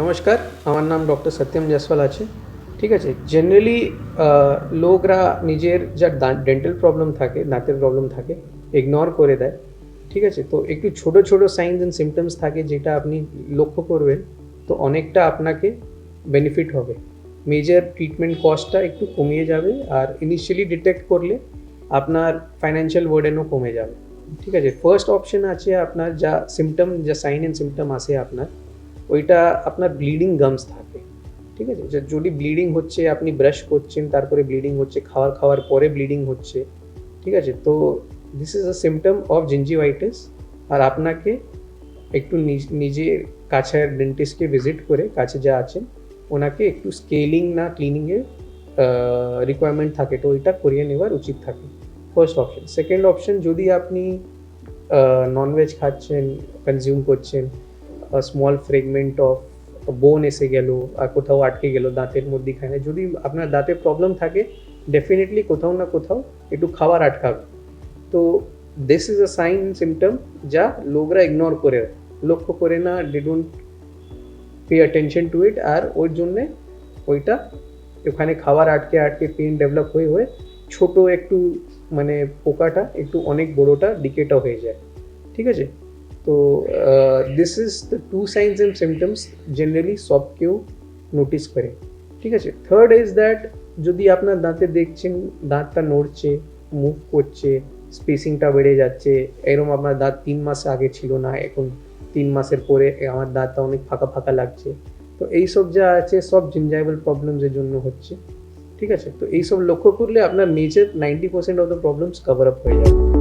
নমস্কার, আমার নাম ডক্টর সত্যম জয়সওয়াল আছে। ঠিক আছে, জেনারেলি লোকরা নিজের যা ডেন্টাল প্রবলেম থাকে, দাঁতের প্রবলেম থাকে, ইগনোর করে দেয়। ঠিক আছে, তো একটু ছোট ছোট সাইনস অ্যান্ড সিমটমস থাকে যেটা আপনি লক্ষ্য করবেন, তো অনেকটা আপনাকে বেনিফিট হবে। মেজর ট্রিটমেন্ট কস্টটা একটু কমিয়ে যাবে, আর ইনিশিয়ালি ডিটেক্ট করলে আপনার ফাইন্যান্সিয়াল বার্ডেনও কমে যাবে। ঠিক আছে, ফার্স্ট অপশন আছে আপনার যা সিমটম, যা সাইন অ্যান্ড সিমটম আসে আপনার, ওইটা আপনার ব্লিডিং গামস থাকে। ঠিক আছে, যদি ব্লিডিং হচ্ছে, আপনি ব্রাশ করছেন তারপরে ব্লিডিং হচ্ছে, খাওয়ার পরে ব্লিডিং হচ্ছে, ঠিক আছে, তো this is a symptom of gingivitis. আর আপনাকে একটু নিজে কাছের ডেন্টিস্টকে ভিজিট করে, কাছে যা আছেন ওনাকে একটু স্কেলিং না ক্লিনিংয়ের রিকোয়ারমেন্ট থাকে, তো ওইটা করিয়ে নেওয়ার উচিত থাকে। First option. সেকেন্ড অপশন, যদি আপনি ননভেজ খাচ্ছেন, কনজিউম করছেন, স্মল ফ্রেগমেন্ট অফ বোন এসে গেল আর কোথাও আটকে গেল দাঁতের মধ্যিখানে, যদি আপনার দাঁতের প্রবলেম থাকে, ডেফিনেটলি কোথাও না কোথাও একটু খাবার আটকাবে। তো this is a sign symptom যা লোকরা ইগনোর করে, লক্ষ্য করে না, they don't pay attention to it, আর ওর জন্যে ওইটা ওখানে খাবার আটকে আটকে পেন ডেভেলপ হয়ে হয়ে ছোট একটু মানে পোকাটা একটু অনেক বড়োটা ডিকেটা হয়ে যায়। ঠিক আছে, তো this is the two signs and symptoms generally সব কেউ নোটিস করে। ঠিক আছে, থার্ড ইজ দ্যাট, যদি আপনার দাঁতে দেখছেন দাঁতটা নড়ছে, মুভ করছে, স্পেসিংটা বেড়ে যাচ্ছে, এরকম আপনার দাঁত 3 মাস আগে ছিল না, এখন 3 মাসের পরে আমার দাঁতটা অনেক ফাঁকা ফাঁকা লাগছে, তো এইসব যা আছে সব জিঞ্জাইভাল প্রবলেমসের জন্য হচ্ছে। ঠিক আছে, তো এইসব লক্ষ্য করলে আপনার major 90% of the problems cover up হয়ে যাবে।